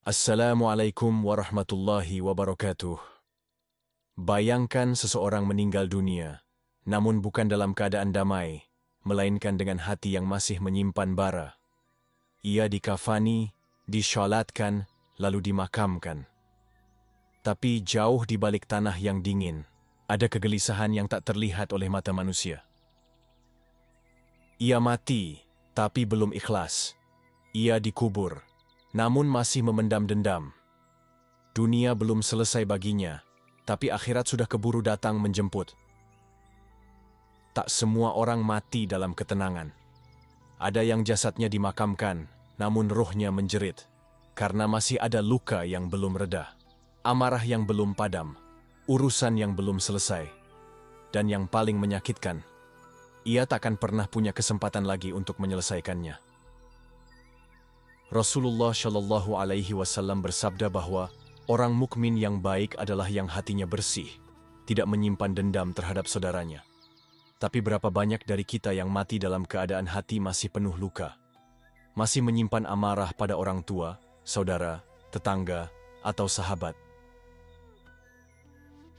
Assalamualaikum warahmatullahi wabarakatuh. Bayangkan seseorang meninggal dunia, namun bukan dalam keadaan damai, melainkan dengan hati yang masih menyimpan bara. Ia dikafani, disyalatkan, lalu dimakamkan. Tapi jauh di balik tanah yang dingin, ada kegelisahan yang tak terlihat oleh mata manusia. Ia mati, tapi belum ikhlas. Ia dikubur, namun masih memendam dendam. Dunia belum selesai baginya, tapi akhirat sudah keburu datang menjemput. Tak semua orang mati dalam ketenangan. Ada yang jasadnya dimakamkan, namun rohnya menjerit, karena masih ada luka yang belum reda, amarah yang belum padam, urusan yang belum selesai, dan yang paling menyakitkan, ia takkan pernah punya kesempatan lagi untuk menyelesaikannya. Rasulullah Shallallahu Alaihi Wasallam bersabda bahwa orang mukmin yang baik adalah yang hatinya bersih, tidak menyimpan dendam terhadap saudaranya. Tapi berapa banyak dari kita yang mati dalam keadaan hati masih penuh luka, masih menyimpan amarah pada orang tua, saudara, tetangga, atau sahabat.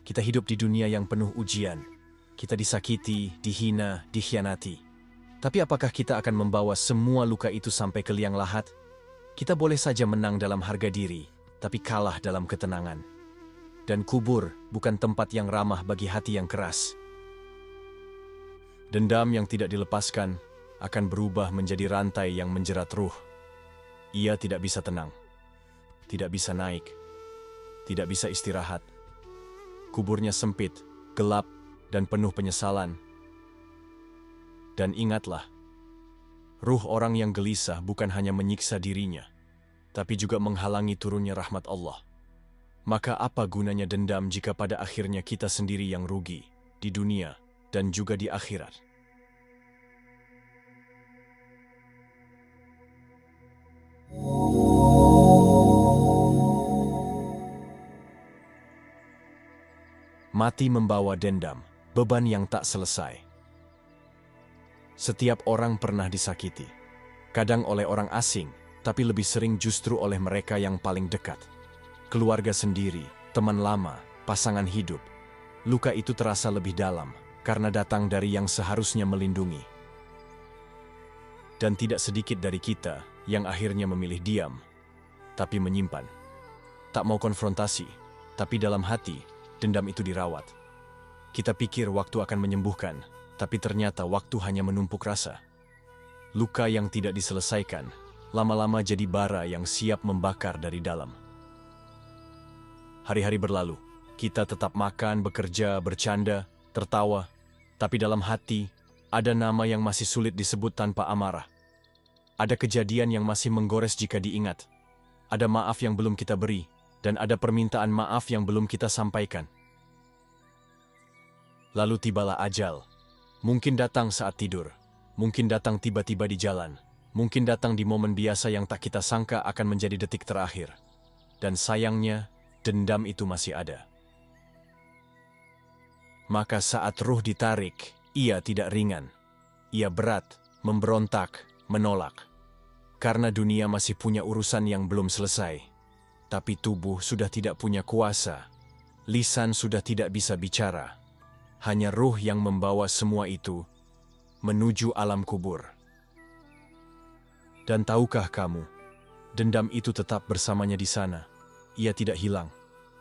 Kita hidup di dunia yang penuh ujian. Kita disakiti, dihina, dikhianati. Tapi apakah kita akan membawa semua luka itu sampai ke liang lahat? Kita boleh saja menang dalam harga diri, tapi kalah dalam ketenangan. Dan kubur bukan tempat yang ramah bagi hati yang keras. Dendam yang tidak dilepaskan akan berubah menjadi rantai yang menjerat ruh. Ia tidak bisa tenang, tidak bisa naik, tidak bisa istirahat. Kuburnya sempit, gelap, dan penuh penyesalan. Dan ingatlah, ruh orang yang gelisah bukan hanya menyiksa dirinya, tapi juga menghalangi turunnya rahmat Allah. Maka apa gunanya dendam jika pada akhirnya kita sendiri yang rugi di dunia dan juga di akhirat? Mati membawa dendam, beban yang tak selesai. Setiap orang pernah disakiti, kadang oleh orang asing, tapi lebih sering justru oleh mereka yang paling dekat. Keluarga sendiri, teman lama, pasangan hidup. Luka itu terasa lebih dalam, karena datang dari yang seharusnya melindungi. Dan tidak sedikit dari kita yang akhirnya memilih diam, tapi menyimpan. Tak mau konfrontasi, tapi dalam hati, dendam itu dirawat. Kita pikir waktu akan menyembuhkan, tapi ternyata waktu hanya menumpuk rasa. Luka yang tidak diselesaikan, lama-lama jadi bara yang siap membakar dari dalam. Hari-hari berlalu, kita tetap makan, bekerja, bercanda, tertawa, tapi dalam hati ada nama yang masih sulit disebut tanpa amarah. Ada kejadian yang masih menggores jika diingat. Ada maaf yang belum kita beri, dan ada permintaan maaf yang belum kita sampaikan. Lalu tibalah ajal. Mungkin datang saat tidur, mungkin datang tiba-tiba di jalan, mungkin datang di momen biasa yang tak kita sangka akan menjadi detik terakhir. Dan sayangnya, dendam itu masih ada. Maka saat ruh ditarik, ia tidak ringan. Ia berat, memberontak, menolak. Karena dunia masih punya urusan yang belum selesai. Tapi tubuh sudah tidak punya kuasa. Lisan sudah tidak bisa bicara. Hanya ruh yang membawa semua itu menuju alam kubur. Dan tahukah kamu, dendam itu tetap bersamanya di sana. Ia tidak hilang,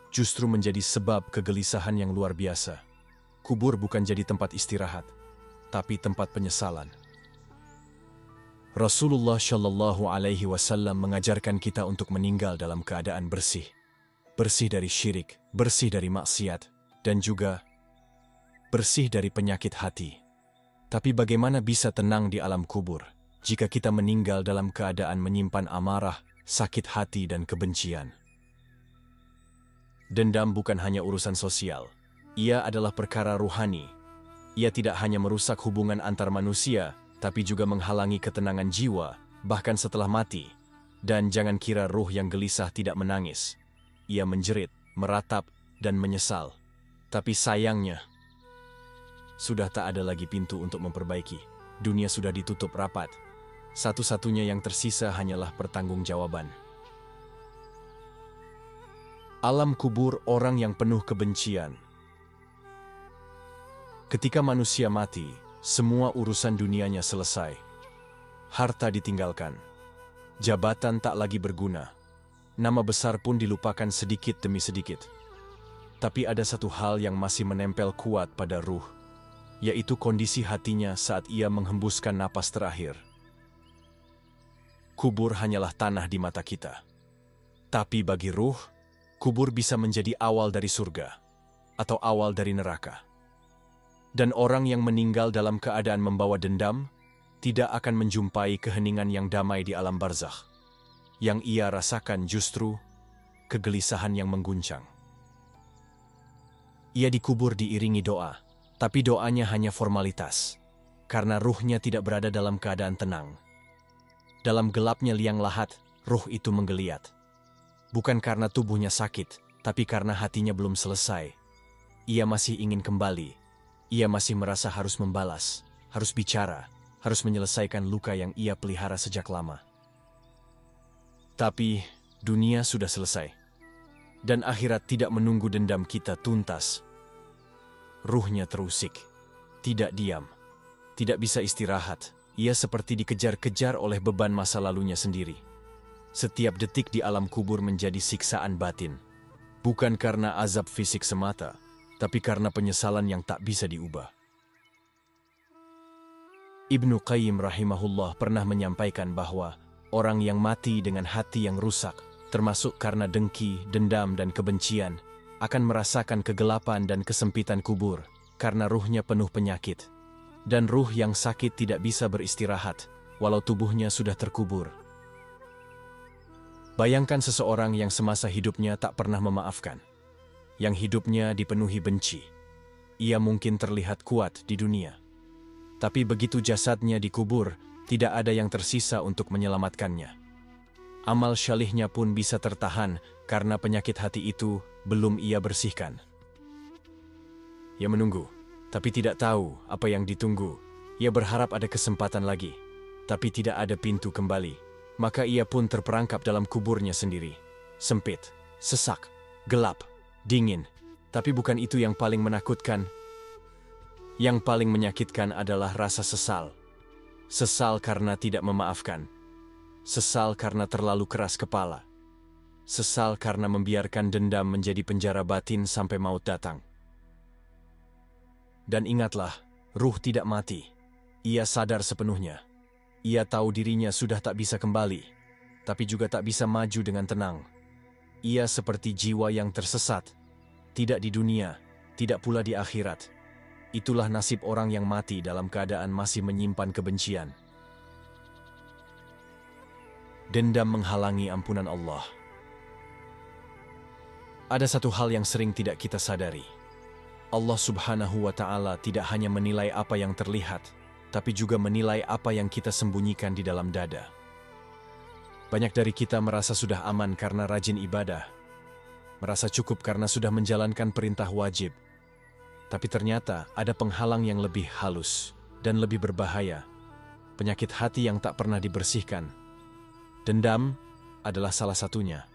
justru menjadi sebab kegelisahan yang luar biasa. Kubur bukan jadi tempat istirahat, tapi tempat penyesalan. Rasulullah Shallallahu Alaihi Wasallam mengajarkan kita untuk meninggal dalam keadaan bersih. Bersih dari syirik, bersih dari maksiat, dan juga bersih dari penyakit hati. Tapi bagaimana bisa tenang di alam kubur jika kita meninggal dalam keadaan menyimpan amarah, sakit hati, dan kebencian? Dendam bukan hanya urusan sosial. Ia adalah perkara ruhani. Ia tidak hanya merusak hubungan antar manusia, tapi juga menghalangi ketenangan jiwa, bahkan setelah mati. Dan jangan kira ruh yang gelisah tidak menangis. Ia menjerit, meratap, dan menyesal. Tapi sayangnya, sudah tak ada lagi pintu untuk memperbaiki. Dunia sudah ditutup rapat. Satu-satunya yang tersisa hanyalah pertanggungjawaban. Alam kubur orang yang penuh kebencian. Ketika manusia mati, semua urusan dunianya selesai. Harta ditinggalkan. Jabatan tak lagi berguna. Nama besar pun dilupakan sedikit demi sedikit. Tapi ada satu hal yang masih menempel kuat pada ruh, yaitu kondisi hatinya saat ia menghembuskan napas terakhir. Kubur hanyalah tanah di mata kita. Tapi bagi ruh, kubur bisa menjadi awal dari surga atau awal dari neraka. Dan orang yang meninggal dalam keadaan membawa dendam tidak akan menjumpai keheningan yang damai di alam barzakh. Yang ia rasakan justru kegelisahan yang mengguncang. Ia dikubur diiringi doa, tapi doanya hanya formalitas, karena ruhnya tidak berada dalam keadaan tenang. Dalam gelapnya liang lahat, ruh itu menggeliat. Bukan karena tubuhnya sakit, tapi karena hatinya belum selesai. Ia masih ingin kembali. Ia masih merasa harus membalas, harus bicara, harus menyelesaikan luka yang ia pelihara sejak lama. Tapi dunia sudah selesai. Dan akhirat tidak menunggu dendam kita tuntas. Ruhnya terusik, tidak diam, tidak bisa istirahat. Ia seperti dikejar-kejar oleh beban masa lalunya sendiri. Setiap detik di alam kubur menjadi siksaan batin. Bukan karena azab fisik semata, tapi karena penyesalan yang tak bisa diubah. Ibnu Qayyim rahimahullah pernah menyampaikan bahwa orang yang mati dengan hati yang rusak, termasuk karena dengki, dendam, dan kebencian, akan merasakan kegelapan dan kesempitan kubur karena ruhnya penuh penyakit. Dan ruh yang sakit tidak bisa beristirahat, walau tubuhnya sudah terkubur. Bayangkan seseorang yang semasa hidupnya tak pernah memaafkan, yang hidupnya dipenuhi benci. Ia mungkin terlihat kuat di dunia, tapi begitu jasadnya dikubur, tidak ada yang tersisa untuk menyelamatkannya. Amal syalihnya pun bisa tertahan karena penyakit hati itu belum ia bersihkan. Ia menunggu, tapi tidak tahu apa yang ditunggu. Ia berharap ada kesempatan lagi, tapi tidak ada pintu kembali. Maka ia pun terperangkap dalam kuburnya sendiri. Sempit, sesak, gelap, dingin. Tapi bukan itu yang paling menakutkan. Yang paling menyakitkan adalah rasa sesal. Sesal karena tidak memaafkan. Sesal karena terlalu keras kepala. Sesal karena membiarkan dendam menjadi penjara batin sampai maut datang. Dan ingatlah, ruh tidak mati. Ia sadar sepenuhnya. Ia tahu dirinya sudah tak bisa kembali, tapi juga tak bisa maju dengan tenang. Ia seperti jiwa yang tersesat, tidak di dunia, tidak pula di akhirat. Itulah nasib orang yang mati dalam keadaan masih menyimpan kebencian. Dendam menghalangi ampunan Allah. Ada satu hal yang sering tidak kita sadari. Allah Subhanahu wa Ta'ala tidak hanya menilai apa yang terlihat, tapi juga menilai apa yang kita sembunyikan di dalam dada. Banyak dari kita merasa sudah aman karena rajin ibadah, merasa cukup karena sudah menjalankan perintah wajib. Tapi ternyata ada penghalang yang lebih halus dan lebih berbahaya. Penyakit hati yang tak pernah dibersihkan. Dendam adalah salah satunya.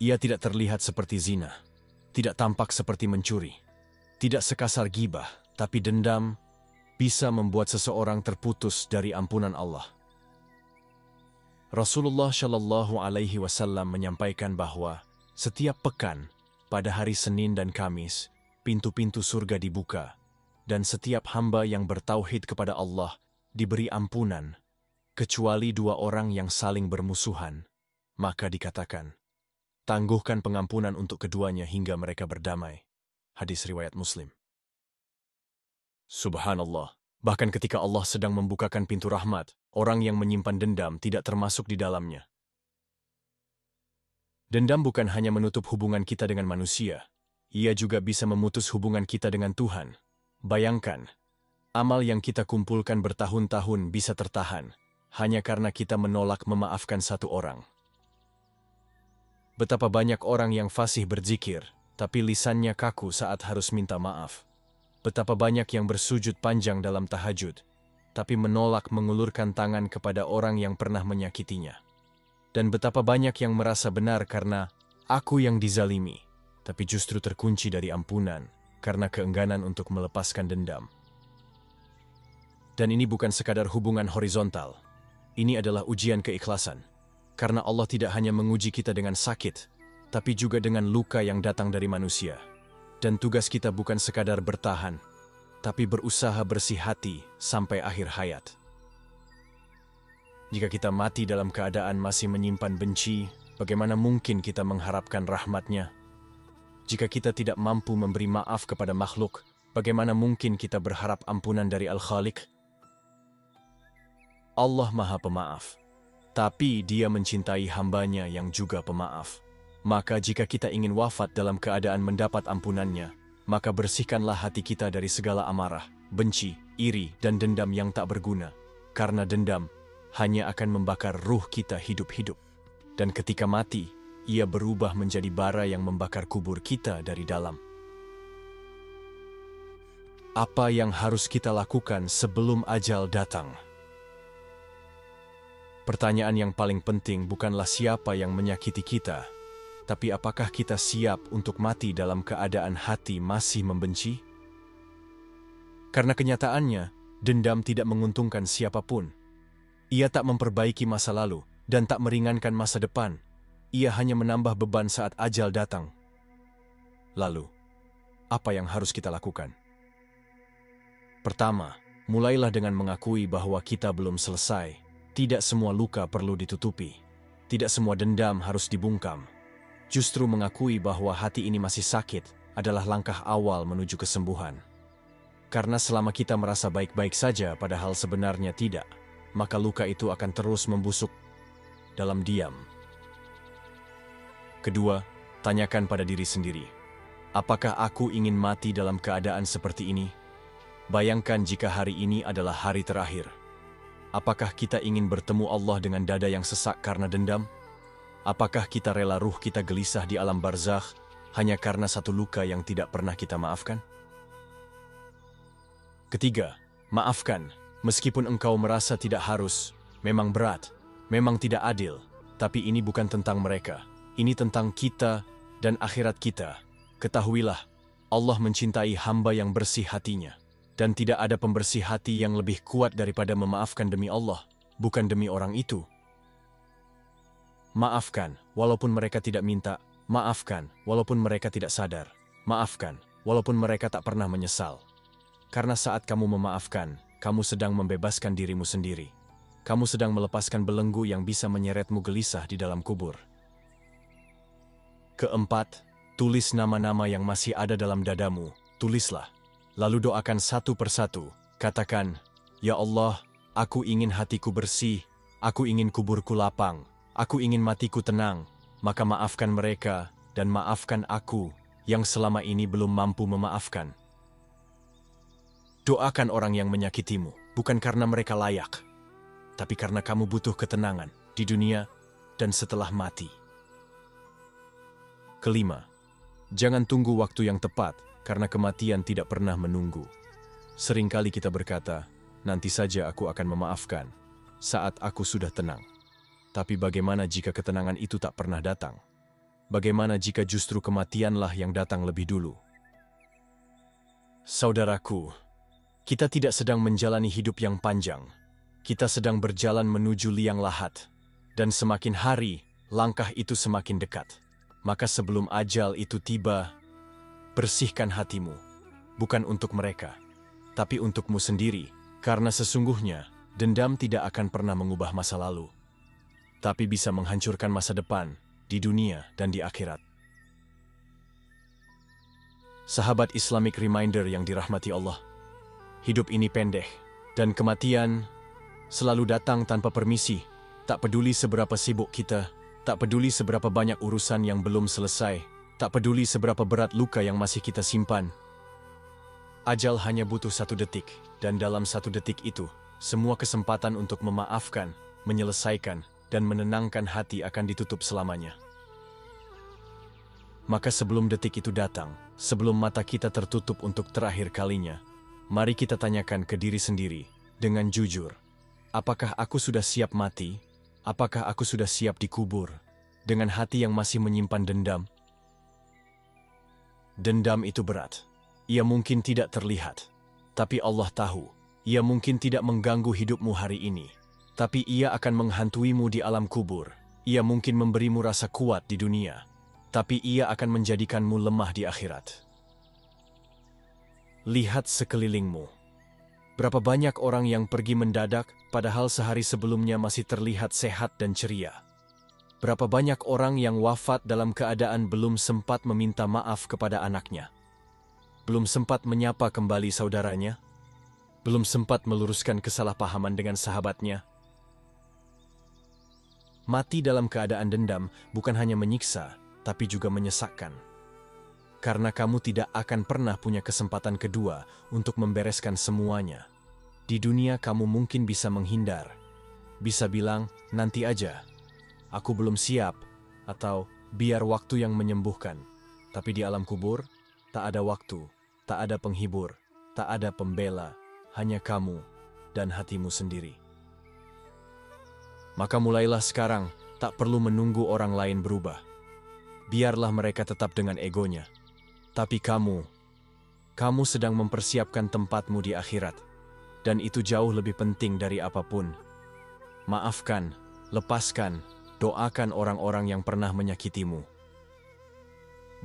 Ia tidak terlihat seperti zina, tidak tampak seperti mencuri, tidak sekasar gibah, tapi dendam bisa membuat seseorang terputus dari ampunan Allah. Rasulullah Shallallahu Alaihi Wasallam menyampaikan bahwa setiap pekan pada hari Senin dan Kamis, pintu-pintu surga dibuka, dan setiap hamba yang bertauhid kepada Allah diberi ampunan, kecuali dua orang yang saling bermusuhan. Maka dikatakan, tangguhkan pengampunan untuk keduanya hingga mereka berdamai. Hadis riwayat Muslim. Subhanallah, bahkan ketika Allah sedang membukakan pintu rahmat, orang yang menyimpan dendam tidak termasuk di dalamnya. Dendam bukan hanya menutup hubungan kita dengan manusia, ia juga bisa memutus hubungan kita dengan Tuhan. Bayangkan, amal yang kita kumpulkan bertahun-tahun bisa tertahan, hanya karena kita menolak memaafkan satu orang. Betapa banyak orang yang fasih berzikir, tapi lisannya kaku saat harus minta maaf. Betapa banyak yang bersujud panjang dalam tahajud, tapi menolak mengulurkan tangan kepada orang yang pernah menyakitinya. Dan betapa banyak yang merasa benar karena Aku yang dizalimi, tapi justru terkunci dari ampunan karena keengganan untuk melepaskan dendam. Dan ini bukan sekadar hubungan horizontal. Ini adalah ujian keikhlasan. Karena Allah tidak hanya menguji kita dengan sakit, tapi juga dengan luka yang datang dari manusia. Dan tugas kita bukan sekadar bertahan, tapi berusaha bersih hati sampai akhir hayat. Jika kita mati dalam keadaan masih menyimpan benci, bagaimana mungkin kita mengharapkan rahmat-Nya? Jika kita tidak mampu memberi maaf kepada makhluk, bagaimana mungkin kita berharap ampunan dari Al-Khaliq? Allah Maha Pemaaf, tapi Dia mencintai hamba-Nya yang juga pemaaf. Maka jika kita ingin wafat dalam keadaan mendapat ampunan-Nya, maka bersihkanlah hati kita dari segala amarah, benci, iri, dan dendam yang tak berguna. Karena dendam hanya akan membakar ruh kita hidup-hidup. Dan ketika mati, ia berubah menjadi bara yang membakar kubur kita dari dalam. Apa yang harus kita lakukan sebelum ajal datang? Pertanyaan yang paling penting bukanlah siapa yang menyakiti kita, tapi apakah kita siap untuk mati dalam keadaan hati masih membenci? Karena kenyataannya, dendam tidak menguntungkan siapapun. Ia tak memperbaiki masa lalu dan tak meringankan masa depan. Ia hanya menambah beban saat ajal datang. Lalu, apa yang harus kita lakukan? Pertama, mulailah dengan mengakui bahwa kita belum selesai. Tidak semua luka perlu ditutupi. Tidak semua dendam harus dibungkam. Justru mengakui bahwa hati ini masih sakit adalah langkah awal menuju kesembuhan. Karena selama kita merasa baik-baik saja padahal sebenarnya tidak, maka luka itu akan terus membusuk dalam diam. Kedua, tanyakan pada diri sendiri, apakah aku ingin mati dalam keadaan seperti ini? Bayangkan jika hari ini adalah hari terakhir. Apakah kita ingin bertemu Allah dengan dada yang sesak karena dendam? Apakah kita rela ruh kita gelisah di alam barzakh hanya karena satu luka yang tidak pernah kita maafkan? Ketiga, maafkan. Meskipun engkau merasa tidak harus, memang berat, memang tidak adil, tapi ini bukan tentang mereka. Ini tentang kita dan akhirat kita. Ketahuilah, Allah mencintai hamba yang bersih hatinya. Dan tidak ada pembersih hati yang lebih kuat daripada memaafkan demi Allah, bukan demi orang itu. Maafkan, walaupun mereka tidak minta. Maafkan, walaupun mereka tidak sadar. Maafkan, walaupun mereka tak pernah menyesal. Karena saat kamu memaafkan, kamu sedang membebaskan dirimu sendiri. Kamu sedang melepaskan belenggu yang bisa menyeretmu gelisah di dalam kubur. Keempat, tulis nama-nama yang masih ada dalam dadamu. Tulislah. Lalu doakan satu persatu. Katakan, "Ya Allah, aku ingin hatiku bersih. Aku ingin kuburku lapang. Aku ingin matiku tenang. Maka maafkan mereka dan maafkan aku yang selama ini belum mampu memaafkan." Doakan orang yang menyakitimu, bukan karena mereka layak, tapi karena kamu butuh ketenangan di dunia dan setelah mati. Kelima, jangan tunggu waktu yang tepat, karena kematian tidak pernah menunggu. Seringkali kita berkata, nanti saja aku akan memaafkan, saat aku sudah tenang. Tapi bagaimana jika ketenangan itu tak pernah datang? Bagaimana jika justru kematianlah yang datang lebih dulu? Saudaraku, kita tidak sedang menjalani hidup yang panjang. Kita sedang berjalan menuju liang lahat. Dan semakin hari, langkah itu semakin dekat. Maka sebelum ajal itu tiba, bersihkan hatimu. Bukan untuk mereka, tapi untukmu sendiri. Karena sesungguhnya, dendam tidak akan pernah mengubah masa lalu. Tapi bisa menghancurkan masa depan, di dunia dan di akhirat. Sahabat Islamic Reminder yang dirahmati Allah. Hidup ini pendek, dan kematian selalu datang tanpa permisi. Tak peduli seberapa sibuk kita, tak peduli seberapa banyak urusan yang belum selesai, tak peduli seberapa berat luka yang masih kita simpan. Ajal hanya butuh 1 detik, dan dalam 1 detik itu, semua kesempatan untuk memaafkan, menyelesaikan, dan menenangkan hati akan ditutup selamanya. Maka sebelum detik itu datang, sebelum mata kita tertutup untuk terakhir kalinya, mari kita tanyakan ke diri sendiri dengan jujur, apakah aku sudah siap mati? Apakah aku sudah siap dikubur? dengan hati yang masih menyimpan dendam? Dendam itu berat. Ia mungkin tidak terlihat, tapi Allah tahu. Ia mungkin tidak mengganggu hidupmu hari ini, tapi ia akan menghantuimu di alam kubur. Ia mungkin memberimu rasa kuat di dunia, tapi ia akan menjadikanmu lemah di akhirat. Lihat sekelilingmu. Berapa banyak orang yang pergi mendadak, padahal sehari sebelumnya masih terlihat sehat dan ceria. Berapa banyak orang yang wafat dalam keadaan belum sempat meminta maaf kepada anaknya. Belum sempat menyapa kembali saudaranya. Belum sempat meluruskan kesalahpahaman dengan sahabatnya. Mati dalam keadaan dendam bukan hanya menyiksa, tapi juga menyesakkan. Karena kamu tidak akan pernah punya kesempatan kedua untuk membereskan semuanya. Di dunia kamu mungkin bisa menghindar, bisa bilang, nanti aja, aku belum siap, atau biar waktu yang menyembuhkan. Tapi di alam kubur, tak ada waktu, tak ada penghibur, tak ada pembela, hanya kamu dan hatimu sendiri. Maka mulailah sekarang, tak perlu menunggu orang lain berubah. Biarlah mereka tetap dengan egonya. Tapi kamu sedang mempersiapkan tempatmu di akhirat. Dan itu jauh lebih penting dari apapun. Maafkan, lepaskan, doakan orang-orang yang pernah menyakitimu.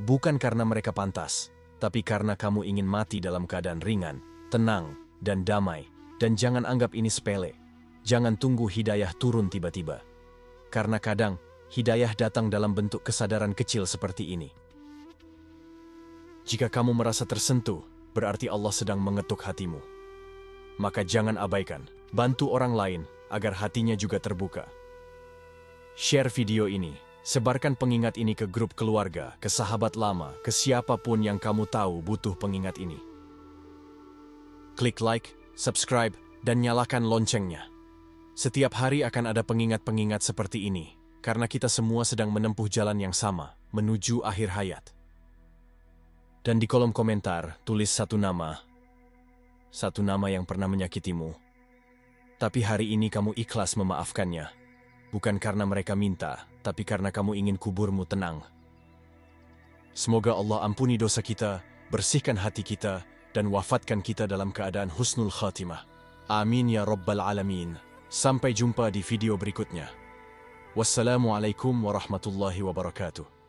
Bukan karena mereka pantas, tapi karena kamu ingin mati dalam keadaan ringan, tenang, dan damai. Dan jangan anggap ini sepele. Jangan tunggu hidayah turun tiba-tiba. Karena kadang, hidayah datang dalam bentuk kesadaran kecil seperti ini. Jika kamu merasa tersentuh, berarti Allah sedang mengetuk hatimu. Maka jangan abaikan, bantu orang lain agar hatinya juga terbuka. Share video ini, sebarkan pengingat ini ke grup keluarga, ke sahabat lama, ke siapapun yang kamu tahu butuh pengingat ini. Klik like, subscribe, dan nyalakan loncengnya. Setiap hari akan ada pengingat-pengingat seperti ini, karena kita semua sedang menempuh jalan yang sama, menuju akhir hayat. Dan di kolom komentar, tulis satu nama yang pernah menyakitimu. Tapi hari ini kamu ikhlas memaafkannya, bukan karena mereka minta, tapi karena kamu ingin kuburmu tenang. Semoga Allah ampuni dosa kita, bersihkan hati kita, dan wafatkan kita dalam keadaan husnul khatimah. Amin ya Rabbal Alamin. Sampai jumpa di video berikutnya. Wassalamualaikum warahmatullahi wabarakatuh.